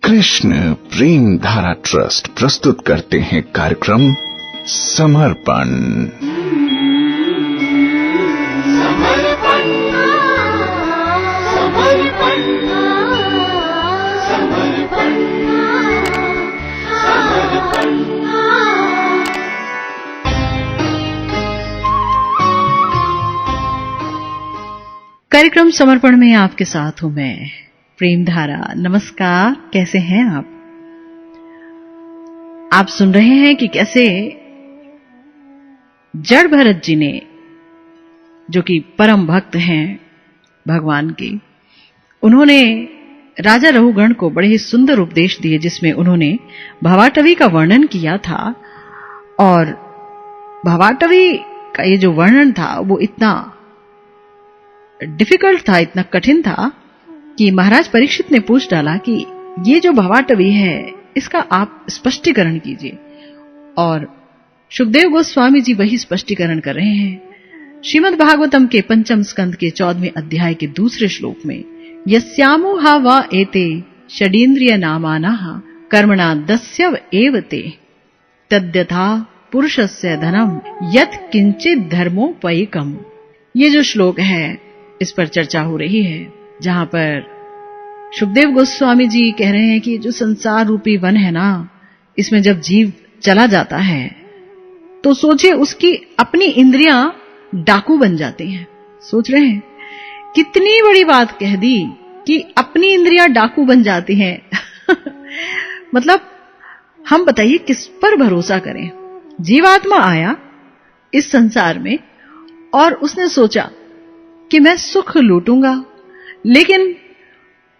कृष्ण प्रेम धारा ट्रस्ट प्रस्तुत करते हैं कार्यक्रम समर्पण। कार्यक्रम समर्पण में आपके साथ हूं मैं प्रेम धारा। नमस्कार, कैसे हैं आप? आप सुन रहे हैं कि कैसे जड़ भरत जी ने, जो कि परम भक्त हैं भगवान के, उन्होंने राजा रघुगण को बड़े ही सुंदर उपदेश दिए, जिसमें उन्होंने भवाटवी का वर्णन किया था। और भवाटवी का ये जो वर्णन था वो इतना डिफिकल्ट था, इतना कठिन था कि महाराज परीक्षित ने पूछ डाला कि ये जो भवाटवी है इसका आप स्पष्टीकरण कीजिए। और सुखदेव गोस्वामी जी वही स्पष्टीकरण कर रहे हैं। श्रीमद् भागवतम के पंचम स्कंद के 14वें अध्याय के दूसरे श्लोक में यस्यामो हा वा एते षडीन्द्रिय नामानाः कर्मणा दस्यव एव ते तद्यथा पुरुषस्य धनम यत् किंचित धर्मोपैकम। ये जो श्लोक है इस पर चर्चा हो रही है, जहां पर सुखदेव गोस्वामी जी कह रहे हैं कि जो संसार रूपी वन है ना, इसमें जब जीव चला जाता है तो सोचिए उसकी अपनी इंद्रियां डाकू बन जाती हैं। सोच रहे हैं कितनी बड़ी बात कह दी कि अपनी इंद्रियां डाकू बन जाती हैं। मतलब हम बताइए किस पर भरोसा करें? जीवात्मा आया इस संसार में और उसने सोचा कि मैं सुख लूटूंगा, लेकिन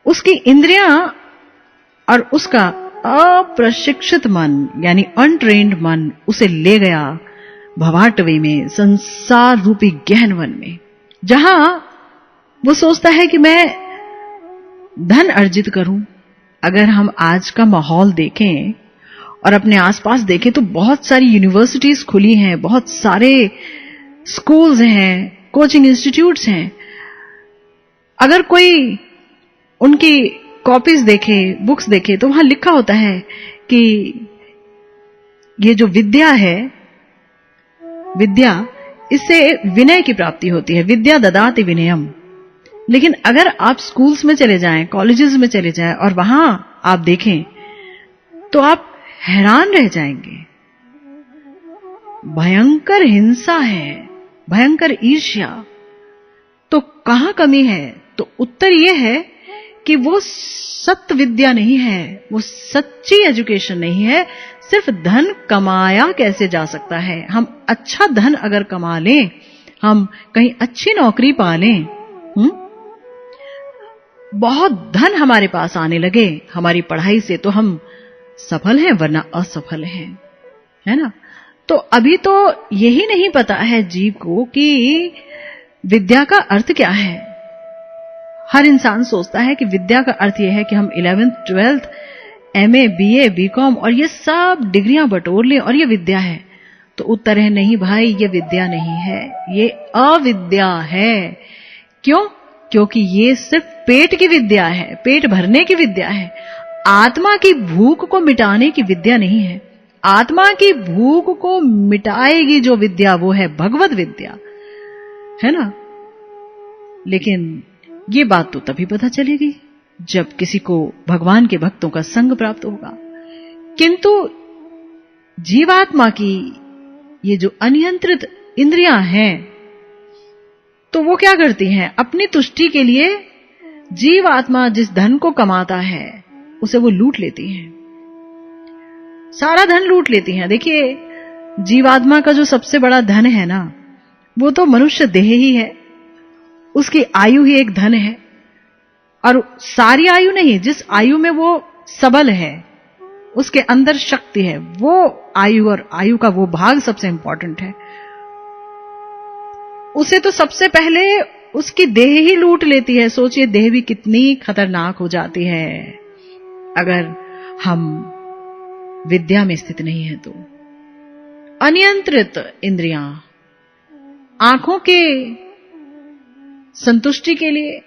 उसकी इंद्रियां और उसका अप्रशिक्षित मन यानी अनट्रेन्ड मन उसे ले गया भवाटवी में, संसार रूपी गहन वन में, जहां वो सोचता है कि मैं धन अर्जित करूं। अगर हम आज का माहौल देखें और अपने आसपास देखें तो बहुत सारी यूनिवर्सिटीज खुली हैं, बहुत सारे स्कूल्स हैं, कोचिंग इंस्टीट्यूट्स हैं। अगर कोई उनकी कॉपीज देखे, बुक्स देखे, तो वहां लिखा होता है कि ये जो विद्या है, विद्या, इससे विनय की प्राप्ति होती है, विद्या ददाति विनयम। लेकिन अगर आप स्कूल्स में चले जाएं, कॉलेजेस में चले जाएं और वहां आप देखें तो आप हैरान रह जाएंगे। भयंकर हिंसा है, भयंकर ईर्ष्या। तो कहां कमी है? तो उत्तर यह है कि वो सत्य विद्या नहीं है, वो सच्ची एजुकेशन नहीं है। सिर्फ धन कमाया कैसे जा सकता है? हम अच्छा धन अगर कमा लें, हम कहीं अच्छी नौकरी पा लें, बहुत धन हमारे पास आने लगे हमारी पढ़ाई से, तो हम सफल हैं, वरना असफल हैं, है ना? तो अभी तो यही नहीं पता है जीव को कि विद्या का अर्थ क्या है। हर इंसान सोचता है कि विद्या का अर्थ यह है कि हम 11th 12th MA BA BCom और ये सब डिग्रियां बटोर लें और ये विद्या है। तो उत्तर है नहीं भाई, ये विद्या नहीं है, ये अविद्या है। क्यों? क्योंकि ये सिर्फ पेट की विद्या है, पेट भरने की विद्या है, आत्मा की भूख को मिटाने की विद्या नहीं है। आत्मा की भूख को मिटाएगी जो विद्या, वो है भगवत विद्या, है ना? लेकिन ये बात तो तभी पता चलेगी जब किसी को भगवान के भक्तों का संग प्राप्त होगा। किंतु जीवात्मा की ये जो अनियंत्रित इंद्रियां हैं, तो वो क्या करती हैं? अपनी तुष्टि के लिए जीवात्मा जिस धन को कमाता है उसे वो लूट लेती हैं, सारा धन लूट लेती हैं। देखिए, जीवात्मा का जो सबसे बड़ा धन है ना, वो तो मनुष्य देह ही है, उसकी आयु ही एक धन है। और सारी आयु नहीं, जिस आयु में वो सबल है, उसके अंदर शक्ति है, वो आयु और आयु का वो भाग सबसे इंपॉर्टेंट है। उसे तो सबसे पहले उसकी देह ही लूट लेती है। सोचिए देह भी कितनी खतरनाक हो जाती है अगर हम विद्या में स्थित नहीं है तो। अनियंत्रित इंद्रियां, आंखों के संतुष्टि के लिए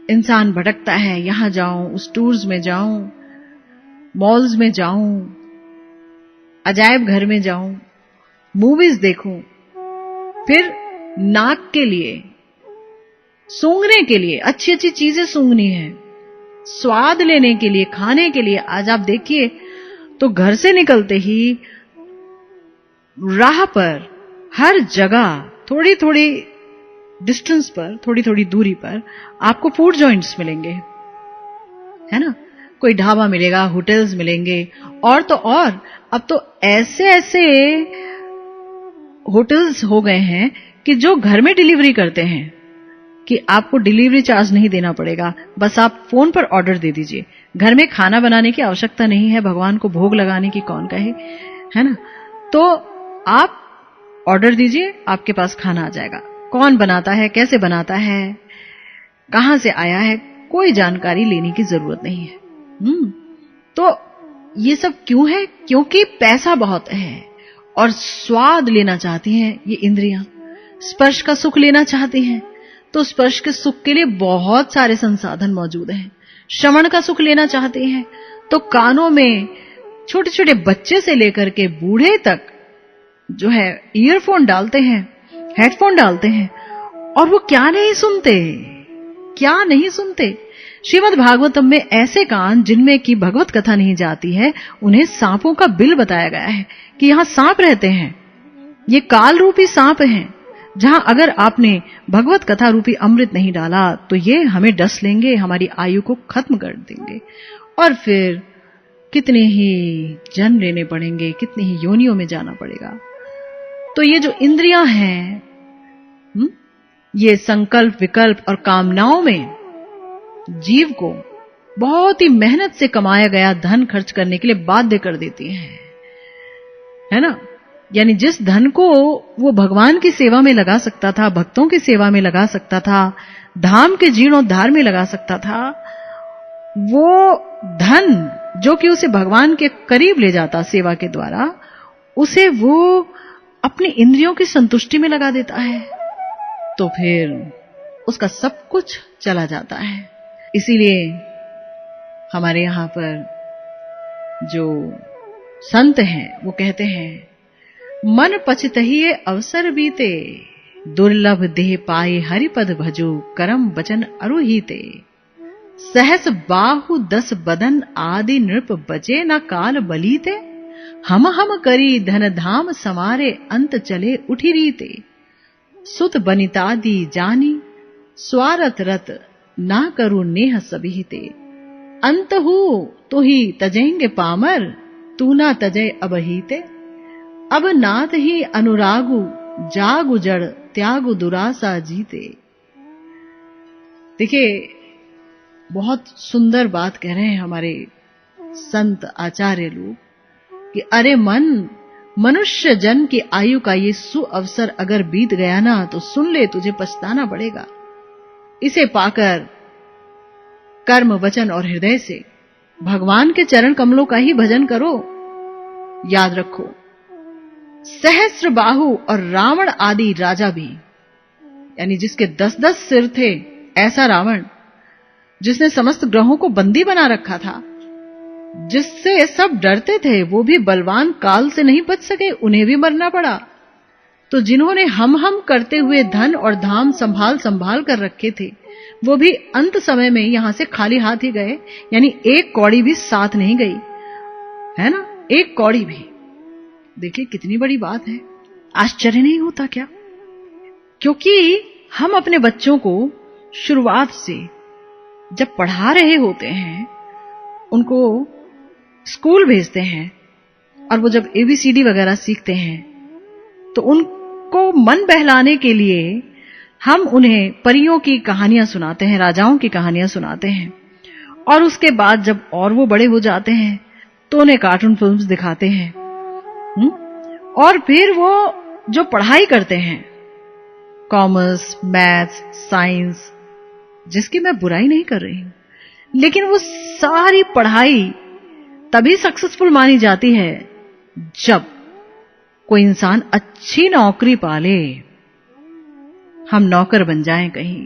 इंसान भटकता है, यहां जाऊं, उस टूर्स में जाऊं, मॉल्स में जाऊं, अजायब घर में जाऊं, मूवीज देखूं, फिर नाक के लिए, सूंघने के लिए अच्छी अच्छी चीजें सूंघनी है, स्वाद लेने के लिए, खाने के लिए। आज आप देखिए तो घर से निकलते ही राह पर हर जगह थोड़ी थोड़ी डिस्टेंस पर, थोड़ी थोड़ी दूरी पर आपको फूड जॉइंट्स मिलेंगे, है ना। कोई ढाबा मिलेगा, होटल्स मिलेंगे, और तो और अब तो ऐसे ऐसे होटल्स हो गए हैं कि जो घर में डिलीवरी करते हैं कि आपको डिलीवरी चार्ज नहीं देना पड़ेगा, बस आप फोन पर ऑर्डर दे दीजिए। घर में खाना बनाने की आवश्यकता नहीं है, भगवान को भोग लगाने की कौन कहे, है ना। तो आप ऑर्डर दीजिए, आपके पास खाना आ जाएगा। कौन बनाता है, कैसे बनाता है, कहां से आया है, कोई जानकारी लेने की जरूरत नहीं है। तो ये सब क्यों है? क्योंकि पैसा बहुत है और स्वाद लेना चाहती हैं ये इंद्रियां, स्पर्श का सुख लेना चाहती हैं। तो स्पर्श के सुख के लिए बहुत सारे संसाधन मौजूद हैं। श्रवण का सुख लेना चाहते हैं तो कानों में छोटे छोटे बच्चे से लेकर के बूढ़े तक जो है ईयरफोन डालते हैं, हेडफोन डालते हैं, और वो क्या नहीं सुनते, क्या नहीं सुनते। श्रीमद् भागवतम में ऐसे कान जिनमें की भगवत कथा नहीं जाती है, उन्हें सांपों का बिल बताया गया है कि यहां सांप रहते हैं, ये काल रूपी सांप हैं, जहां अगर आपने भगवत कथा रूपी अमृत नहीं डाला तो ये हमें डस लेंगे, हमारी आयु को खत्म कर देंगे, और फिर कितने ही जन्म लेने पड़ेंगे, कितनी ही योनियों में जाना पड़ेगा। तो ये जो इंद्रियां हैं, ये संकल्प, विकल्प और कामनाओं में जीव को बहुत ही मेहनत से कमाया गया धन खर्च करने के लिए बाध्य कर देती हैं, है ना। यानी जिस धन को वो भगवान की सेवा में लगा सकता था, भक्तों की सेवा में लगा सकता था, धाम के जीर्णोद्धार में लगा सकता था, वो धन जो कि उसे भगवान के करीब ले जाता सेवा के द्वारा, उसे वो अपनी इंद्रियों की संतुष्टि में लगा देता है, तो फिर उसका सब कुछ चला जाता है। इसीलिए हमारे यहां पर जो संत हैं वो कहते हैं, मन पछतहिए अवसर बीते, दुर्लभ देह पाए हरिपद भजो, करम वचन अरुहीते, सहस बाहु दस बदन आदि नृप बचे न काल बलीते, हम करी धन धाम समारे अंत चले उठी रीते, सुत बनितादि जानी स्वारथ रत ना करू नेह सभीते, अंत हु तो ही तजेंगे पामर, तू ना तजय अबहीते, अब नाथ ही अनुरागु जागु जड़ त्यागु दुरासा जीते। देखिए बहुत सुंदर बात कह रहे हैं हमारे संत आचार्य लोग कि अरे मन, मनुष्य जन्म की आयु का ये सुअवसर अगर बीत गया ना तो सुन ले, तुझे पछताना पड़ेगा। इसे पाकर कर्म, वचन और हृदय से भगवान के चरण कमलों का ही भजन करो। याद रखो, सहस्त्र बाहु और रावण आदि राजा भी, यानी जिसके 10-10 सिर थे, ऐसा रावण जिसने समस्त ग्रहों को बंदी बना रखा था, जिससे सब डरते थे, वो भी बलवान काल से नहीं बच सके, उन्हें भी मरना पड़ा। तो जिन्होंने हम करते हुए धन और धाम संभाल संभाल कर रखे थे, वो भी अंत समय में यहां से खाली हाथ ही गए, यानी एक कौड़ी भी साथ नहीं गई, है ना, एक कौड़ी भी। देखिए कितनी बड़ी बात है, आश्चर्य नहीं होता क्या? क्योंकि हम अपने बच्चों को शुरुआत से जब पढ़ा रहे होते हैं, उनको स्कूल भेजते हैं, और वो जब ABCD वगैरह सीखते हैं, तो उनको मन बहलाने के लिए हम उन्हें परियों की कहानियां सुनाते हैं, राजाओं की कहानियां सुनाते हैं, और उसके बाद जब और वो बड़े हो जाते हैं तो उन्हें कार्टून फिल्म्स दिखाते हैं। और फिर वो जो पढ़ाई करते हैं, कॉमर्स, मैथ्स, साइंस, जिसकी मैं बुराई नहीं कर रही हूं, लेकिन वो सारी पढ़ाई तभी सक्सेसफुल मानी जाती है जब कोई इंसान अच्छी नौकरी पाले, हम नौकर बन जाएं कहीं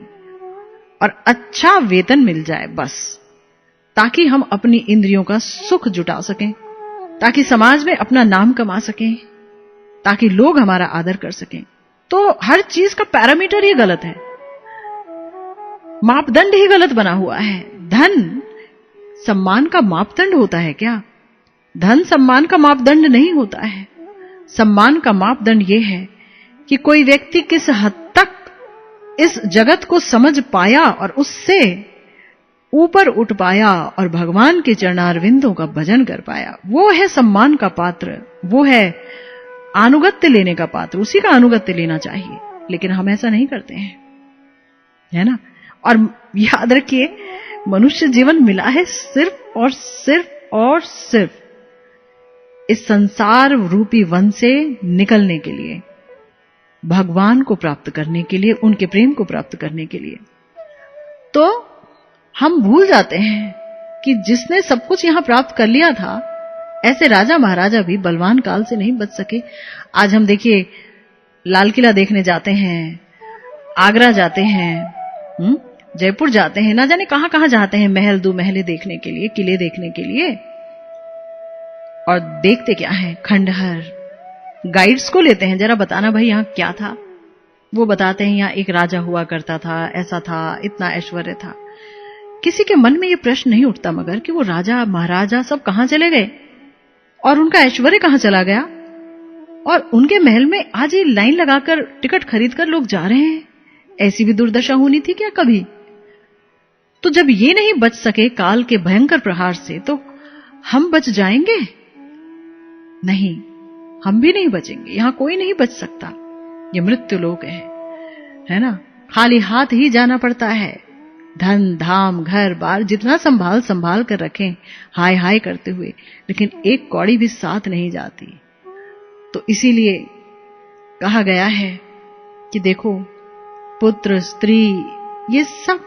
और अच्छा वेतन मिल जाए, बस ताकि हम अपनी इंद्रियों का सुख जुटा सकें, ताकि समाज में अपना नाम कमा सकें, ताकि लोग हमारा आदर कर सकें। तो हर चीज का पैरामीटर ही गलत है, मापदंड ही गलत बना हुआ है। धन सम्मान का मापदंड होता है क्या? धन सम्मान का मापदंड नहीं होता है। सम्मान का मापदंड यह है कि कोई व्यक्ति किस हद तक इस जगत को समझ पाया और उससे ऊपर उठ पाया और भगवान के चरणारविंदों का भजन कर पाया, वो है सम्मान का पात्र, वो है आनुगत्य लेने का पात्र, उसी का आनुगत्य लेना चाहिए। लेकिन हम ऐसा नहीं करते हैं, है ना। और याद रखिए, मनुष्य जीवन मिला है सिर्फ और सिर्फ और सिर्फ इस संसार रूपी वन से निकलने के लिए, भगवान को प्राप्त करने के लिए, उनके प्रेम को प्राप्त करने के लिए। तो हम भूल जाते हैं कि जिसने सब कुछ यहां प्राप्त कर लिया था, ऐसे राजा महाराजा भी बलवान काल से नहीं बच सके। आज हम देखिए, लाल किला देखने जाते हैं, आगरा जाते हैं, जयपुर जाते हैं, ना जाने कहां कहां जाते हैं महल दो महले देखने के लिए, किले देखने के लिए। और देखते क्या है, खंडहर। गाइड्स को लेते हैं, जरा बताना भाई यहां क्या था। वो बताते हैं यहां एक राजा हुआ करता था, ऐसा था, इतना ऐश्वर्य था। किसी के मन में ये प्रश्न नहीं उठता मगर कि वो राजा महाराजा सब कहां चले गए और उनका ऐश्वर्य कहां चला गया, और उनके महल में आज ये लाइन लगाकर टिकट खरीदकर लोग जा रहे हैं। ऐसी भी दुर्दशा होनी थी क्या कभी? तो जब ये नहीं बच सके काल के भयंकर प्रहार से, तो हम बच जाएंगे? नहीं, हम भी नहीं बचेंगे। यहां कोई नहीं बच सकता। ये मृत्यु लोक है ना। खाली हाथ ही जाना पड़ता है। धन धाम घर बार जितना संभाल संभाल कर रखें, हाय हाय करते हुए, लेकिन एक कौड़ी भी साथ नहीं जाती। तो इसीलिए कहा गया है कि देखो, पुत्र स्त्री ये सब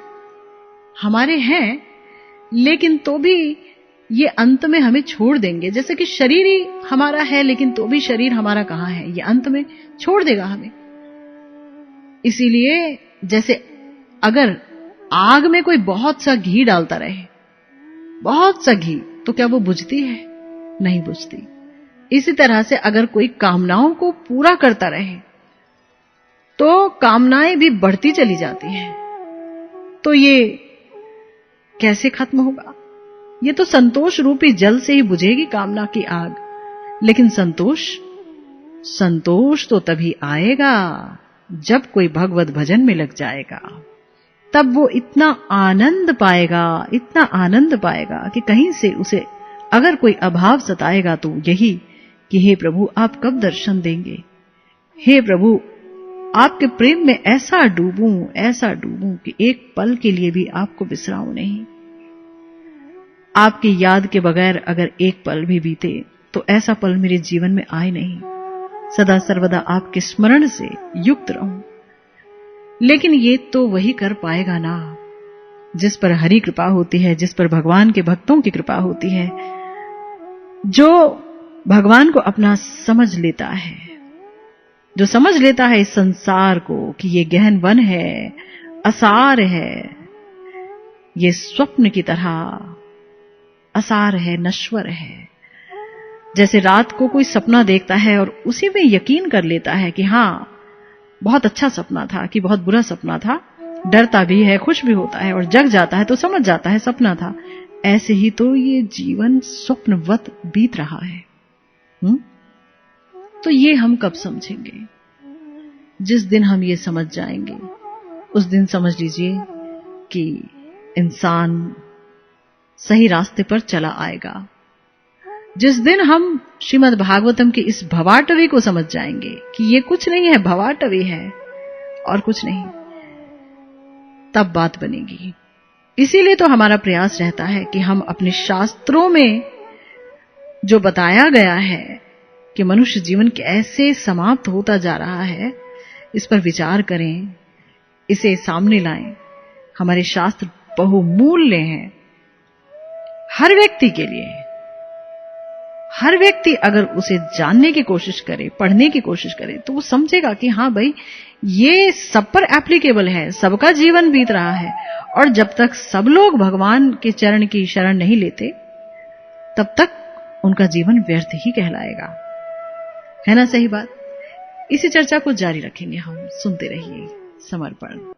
हमारे हैं, लेकिन तो भी ये अंत में हमें छोड़ देंगे। जैसे कि शरीर ही हमारा है, लेकिन तो भी शरीर हमारा कहां है, ये अंत में छोड़ देगा हमें। इसीलिए जैसे अगर आग में कोई बहुत सा घी डालता रहे, बहुत सा घी, तो क्या वो बुझती है? नहीं बुझती। इसी तरह से अगर कोई कामनाओं को पूरा करता रहे, तो कामनाएं भी बढ़ती चली जाती हैं। तो ये कैसे खत्म होगा? ये तो संतोष रूपी जल से ही बुझेगी कामना की आग। लेकिन संतोष तो तभी आएगा जब कोई भगवत भजन में लग जाएगा। तब वो इतना आनंद पाएगा, इतना आनंद पाएगा कि कहीं से उसे अगर कोई अभाव सताएगा तो यही कि हे प्रभु, आप कब दर्शन देंगे? हे प्रभु, आपके प्रेम में ऐसा डूबूं कि एक पल के लिए भी आपको बिसराऊं नहीं। आपकी याद के बगैर अगर एक पल भी बीते तो ऐसा पल मेरे जीवन में आए नहीं। सदा सर्वदा आपके स्मरण से युक्त रहूं। लेकिन ये तो वही कर पाएगा ना जिस पर हरि कृपा होती है, जिस पर भगवान के भक्तों की कृपा होती है, जो भगवान को अपना समझ लेता है, जो समझ लेता है इस संसार को कि ये गहन वन है, असार है, ये स्वप्न की तरह असार है, नश्वर है। जैसे रात को कोई सपना देखता है और उसी में यकीन कर लेता है कि हां, बहुत अच्छा सपना था कि बहुत बुरा सपना था, डरता भी है, खुश भी होता है, और जग जाता है तो समझ जाता है सपना था। ऐसे ही तो ये जीवन स्वप्नवत बीत रहा है। तो ये हम कब समझेंगे? जिस दिन हम ये समझ जाएंगे, उस दिन समझ लीजिए कि इंसान सही रास्ते पर चला आएगा। जिस दिन हम श्रीमद् भागवतम के इस भवाटवी को समझ जाएंगे कि ये कुछ नहीं है, भवाटवी है और कुछ नहीं, तब बात बनेगी। इसीलिए तो हमारा प्रयास रहता है कि हम अपने शास्त्रों में जो बताया गया है कि मनुष्य जीवन कैसे समाप्त होता जा रहा है, इस पर विचार करें, इसे सामने लाएं। हमारे शास्त्र बहुमूल्य हैं हर व्यक्ति के लिए। हर व्यक्ति अगर उसे जानने की कोशिश करे, पढ़ने की कोशिश करे, तो वो समझेगा कि हाँ भाई, ये सब पर एप्लीकेबल है, सबका जीवन बीत रहा है। और जब तक सब लोग भगवान के चरण की शरण नहीं लेते, तब तक उनका जीवन व्यर्थ ही कहलाएगा। है ना सही बात? इसी चर्चा को जारी रखेंगे हम। सुनते रहिए समर्पण।